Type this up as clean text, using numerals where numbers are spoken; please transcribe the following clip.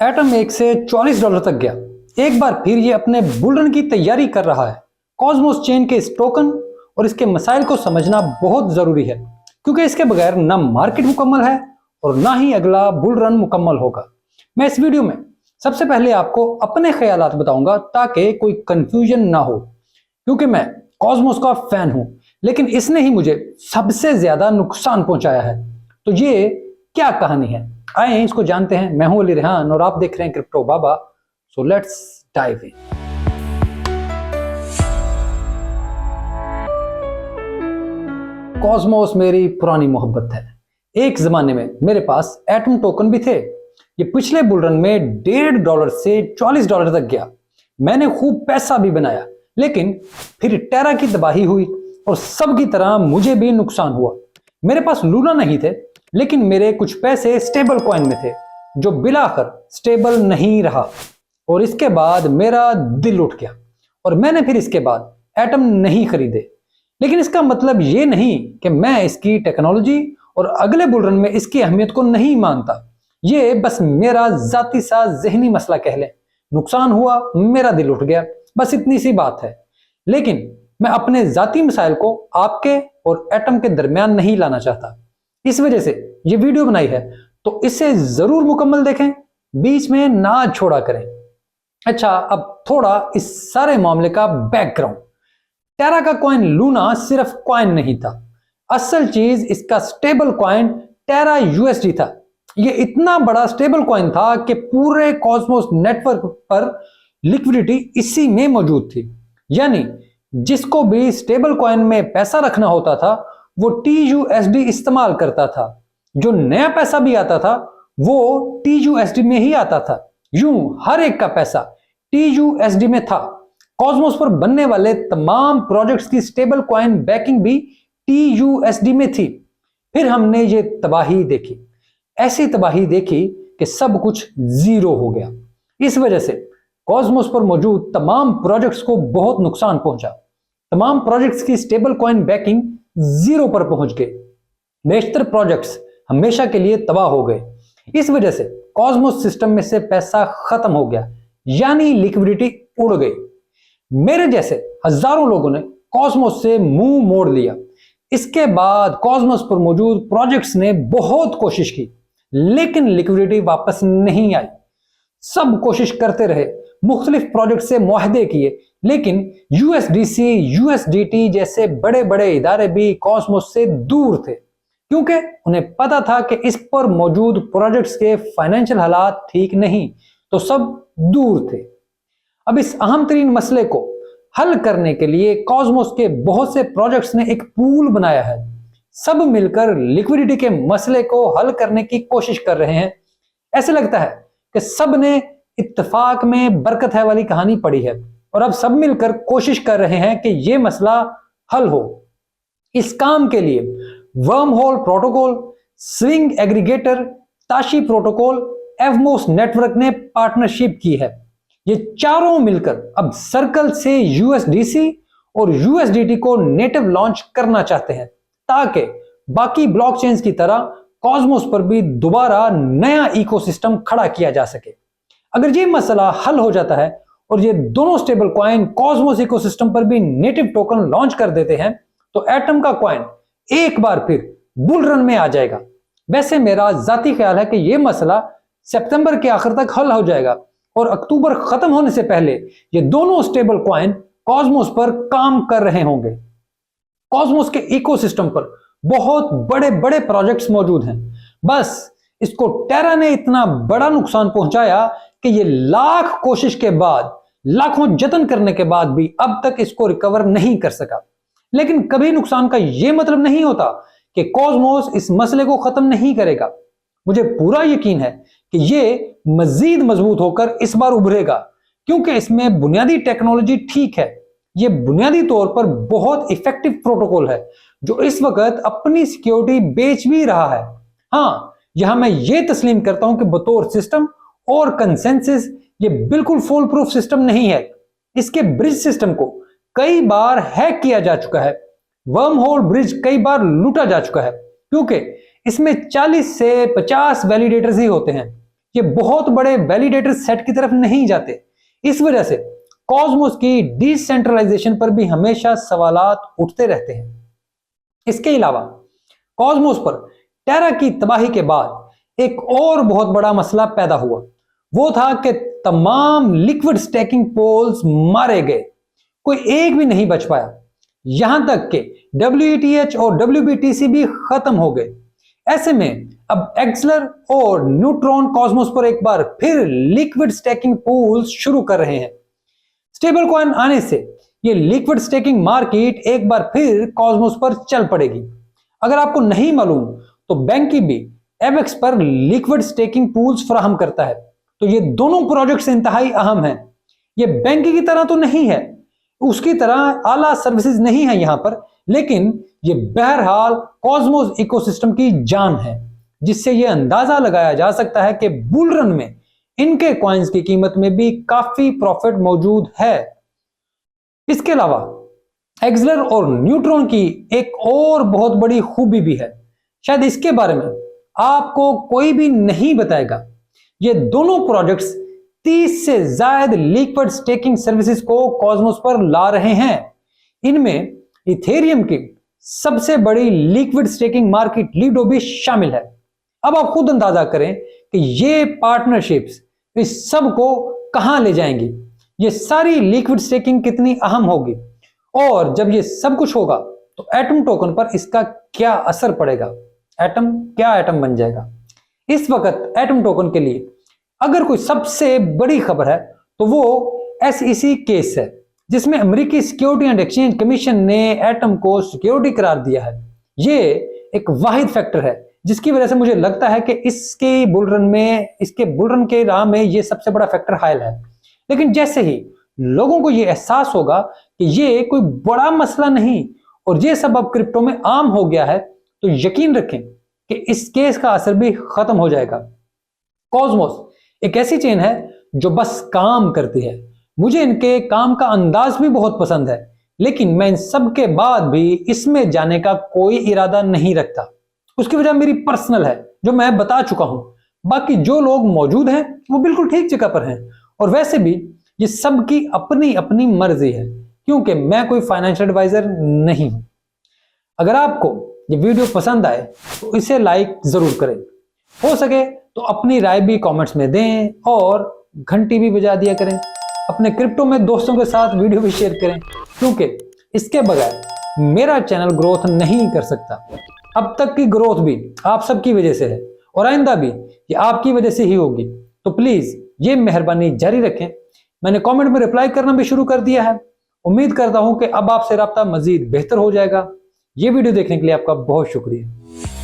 Atom 1 से $44 तक गया। एक बार फिर ये अपने बुल रन की तैयारी कर रहा है। कॉस्मोस चेन के इस टोकन और इसके मसाइल को समझना बहुत जरूरी है, क्योंकि इसके बगैर ना मार्केट मुकम्मल है और ना ही अगला बुल रन मुकम्मल होगा। मैं इस वीडियो में सबसे पहले आपको अपने ख्यालात बताऊंगा ताकि कोई कंफ्यूजन ना हो, क्योंकि मैं कॉस्मोस का फैन हूं, लेकिन इसने ही मुझे सबसे ज्यादा नुकसान पहुंचाया है। तो ये क्या कहानी है, आए इसको जानते हैं। मैं हूं अली रेहान और आप देख रहे हैं crypto Baba. So let's dive in. Cosmos मेरी पुरानी मोहब्बत है। एक जमाने में मेरे पास एटम टोकन भी थे। ये पिछले बुल रन में $1.5 से $44 तक गया। मैंने खूब पैसा भी बनाया, लेकिन फिर टेरा की तबाही हुई और सबकी तरह मुझे भी नुकसान हुआ। मेरे पास लूना नहीं थे, लेकिन मेरे कुछ पैसे स्टेबल कॉइन में थे, जो बिलाखिर स्टेबल नहीं रहा और इसके बाद मेरा दिल उठ गया और मैंने फिर इसके बाद एटम नहीं खरीदे। लेकिन इसका मतलब ये नहीं कि मैं इसकी टेक्नोलॉजी और अगले बुल रन में इसकी अहमियत को नहीं मानता। ये बस मेरा जाती सा जहनी मसला कह लें। नुकसान हुआ, मेरा दिल उठ गया, बस इतनी सी बात है। लेकिन मैं अपने जाती मसाइल को आपके और एटम के दरमियान नहीं लाना चाहता। इस वजह से ये वीडियो बनाई है, तो इसे जरूर मुकम्मल देखें, बीच में ना छोड़ा करें। अच्छा, अब थोड़ा इस सारे मामले का बैकग्राउंड। टेरा का कॉइन लूना सिर्फ कॉइन नहीं था, असल चीज इसका स्टेबल कॉइन टेरा यूएसडी था। यह इतना बड़ा स्टेबल कॉइन था कि पूरे कॉस्मोस नेटवर्क पर लिक्विडिटी इसी में मौजूद थी। यानी जिसको भी स्टेबल कॉइन में पैसा रखना होता था वो TUSD इस्तेमाल करता था। जो नया पैसा भी आता था वो TUSD में ही आता था। यूं हर एक का पैसा TUSD में था। कॉस्मोस पर बनने वाले तमाम प्रोजेक्ट्स की स्टेबल कॉइन बैकिंग भी TUSD में थी। फिर हमने ये तबाही देखी, ऐसी तबाही देखी कि सब कुछ जीरो हो गया। इस वजह से कॉस्मोस पर मौजूद तमाम प्रोजेक्ट्स को बहुत नुकसान पहुंचा। तमाम प्रोजेक्ट्स की स्टेबल कॉइन बैकिंग जीरो पर पहुंच गए। बेशतर प्रोजेक्ट्स हमेशा के लिए तबाह हो गए। इस वजह से कॉस्मोस सिस्टम में से पैसा खत्म हो गया, यानी लिक्विडिटी उड़ गई। मेरे जैसे हजारों लोगों ने कॉस्मोस से मुंह मोड़ लिया। इसके बाद कॉस्मोस पर मौजूद प्रोजेक्ट्स ने बहुत कोशिश की, लेकिन लिक्विडिटी वापस नहीं आई। सब कोशिश करते रहे, मुख्तलिफ प्रोजेक्ट से मुआहदे किए, लेकिन USDC, USDT जैसे बड़े बड़े इदारे भी कॉस्मोस से दूर थे, क्योंकि उन्हें पता था कि इस पर मौजूद प्रोजेक्ट्स के फाइनेंशियल हालात ठीक नहीं, तो सब दूर थे। अब इस अहम तरीन मसले को हल करने के लिए कॉस्मोस के बहुत से प्रोजेक्ट्स ने एक पूल बनाया है। सब मिलकर लिक्विडिटी के मसले को हल करने की कोशिश कर रहे हैं। ऐसे लगता है कि सब ने इत्तेफाक में बरकत है वाली कहानी पढ़ी है और अब सब मिलकर कोशिश कर रहे हैं कि यह मसला हल हो। इस काम के लिए wormhole protocol, swing aggregator, Tashi protocol, Evmos network ने पार्टनरशिप की है। ये चारों मिलकर अब सर्कल से USDC और USDT को नेटिव लॉन्च करना चाहते हैं, ताकि बाकी ब्लॉकचेन्स की तरह कॉस्मोस पर भी दोबारा नया इकोसिस्टम खड़ा किया जा सके। अगर ये मसला हल हो जाता है और ये दोनों स्टेबल कॉइन कॉस्मोस इकोसिस्टम पर भी नेटिव टोकन लॉन्च कर देते हैं, तो एटम का कॉइन एक बार फिर बुल रन में आ जाएगा। वैसे मेरा जाती ख्याल है कि यह मसला सितंबर के आखिर तक हल हो जाएगा और अक्टूबर खत्म होने से पहले ये दोनों स्टेबल कॉइन कॉस्मोस पर काम कर रहे होंगे। कॉस्मोस के इकोसिस्टम पर बहुत बड़े बड़े प्रोजेक्ट्स मौजूद हैं, बस इसको टेरा ने इतना बड़ा नुकसान पहुंचाया कि ये लाख कोशिश के बाद, लाखों जतन करने के बाद भी अब तक इसको रिकवर नहीं कर सका। लेकिन कभी नुकसान का यह मतलब नहीं होता कि कॉस्मोस इस मसले को खत्म नहीं करेगा। मुझे पूरा यकीन है कि ये मजीद मजबूत होकर इस बार उभरेगा, क्योंकि इसमें बुनियादी टेक्नोलॉजी ठीक है। ये बुनियादी तौर पर बहुत इफेक्टिव प्रोटोकॉल है जो इस वक्त अपनी सिक्योरिटी बेच भी रहा है। हाँ, यहां मैं ये तस्लीम करता हूं कि बतौर सिस्टम और कंसेंसस ये बिल्कुल फुल प्रूफ सिस्टम नहीं है। इसके ब्रिज सिस्टम को कई बार हैक किया जा चुका है। वर्म होल ब्रिज कई बार लूटा जा चुका है, क्योंकि इसमें 40 से 50 वैलिडेटर्स ही होते हैं। ये बहुत बड़े वैलिडेटर सेट की तरफ नहीं जाते। इस वजह से कॉस्मोस की डिसेंट्रलाइजेशन पर भी हमेशा सवालात उठते रहते हैं। इसके अलावा कॉस्मोस पर टेरा की तबाही के बाद एक और बहुत बड़ा मसला पैदा हुआ। वो था कि तमाम लिक्विड स्टैकिंग पोल्स मारे गए, कोई एक भी नहीं बच पाया। यहां तक कि WETH और WBTC भी खत्म हो गए। ऐसे में अब एक्सलर और न्यूट्रॉन कॉस्मोस पर एक बार फिर लिक्विड स्टैकिंग पूल्स शुरू कर रहे हैं। स्टेबल कॉइन आने से ये लिक्विड स्टेकिंग मार्केट एक बार फिर कॉस्मोस पर चल पड़ेगी। अगर आपको नहीं मालूम तो बैंकी भी एवेक्स पर लिक्विड स्टेकिंग पूल्स फराहम करता है। तो ये दोनों प्रोजेक्ट्स इंतहाई अहम हैं। ये बैंकी की तरह तो नहीं है, उसकी तरह आला सर्विसेज नहीं है यहां पर, लेकिन ये बहरहाल कॉस्मोस इकोसिस्टम की जान है, जिससे ये अंदाजा लगाया जा सकता है कि बुल रन में इनके कॉइन्स की कीमत में भी काफी प्रॉफिट मौजूद है। इसके अलावा एक्सलर और न्यूट्रॉन की एक और बहुत बड़ी खूबी भी है, शायद इसके बारे में आपको कोई भी नहीं बताएगा। ये दोनों प्रोजेक्ट्स 30 से ज्यादा लिक्विड स्टेकिंग सर्विसेज को कॉस्मोस पर ला रहे हैं। इनमें इथेरियम की सबसे बड़ी लिक्विड स्टेकिंग मार्केट लीडो भी शामिल है। अब आप खुद अंदाजा करें कि ये पार्टनरशिप्स इस सब को कहां ले जाएंगी, ये सारी लिक्विड स्टेकिंग कितनी अहम होगी, और जब ये सब कुछ होगा तो एटम टोकन पर इसका क्या असर पड़ेगा। एटम क्या एटम बन जाएगा। इस वक्त एटम टोकन के लिए अगर कोई सबसे बड़ी खबर है तो वो SEC केस है, जिसमें अमेरिकी सिक्योरिटी एंड एक्सचेंज कमीशन ने एटम को सिक्योरिटी करार दिया है। ये एक वाहिद फैक्टर है जिसकी वजह से मुझे लगता है कि इसके बुलरन के राह में ये सबसे बड़ा फैक्टर हायल है। लेकिन जैसे ही लोगों को ये एहसास होगा कि ये कोई बड़ा मसला नहीं और ये सब अब क्रिप्टो में आम हो गया है, तो यकीन रखें कि इस केस का असर भी खत्म हो जाएगा। कॉस्मोस एक ऐसी चेन है जो बस काम करती है। मुझे इनके काम का अंदाज भी बहुत पसंद है, लेकिन मैं इन सब के बाद भी इसमें जाने का कोई इरादा नहीं रखता। उसकी वजह मेरी पर्सनल है, जो मैं बता चुका हूं। बाकी जो लोग मौजूद हैं वो बिल्कुल ठीक जगह पर हैं, और वैसे भी ये सबकी अपनी अपनी मर्जी है, क्योंकि मैं कोई फाइनेंशियल एडवाइजर नहीं हूं। अगर आपको ये वीडियो पसंद आए तो इसे लाइक जरूर करें, हो सके तो अपनी राय भी कमेंट्स में दें और घंटी भी बजा दिया करें। अपने क्रिप्टो में दोस्तों के साथ वीडियो भी शेयर करें, क्योंकि इसके बगैर मेरा चैनल ग्रोथ नहीं कर सकता। अब तक की ग्रोथ भी आप सबकी वजह से है और आइंदा भी ये आपकी वजह से ही होगी। तो प्लीज ये मेहरबानी जारी रखें। मैंने कमेंट में रिप्लाई करना भी शुरू कर दिया है। उम्मीद करता हूं कि अब आपसे राब्ता मजीद बेहतर हो जाएगा। ये वीडियो देखने के लिए आपका बहुत शुक्रिया।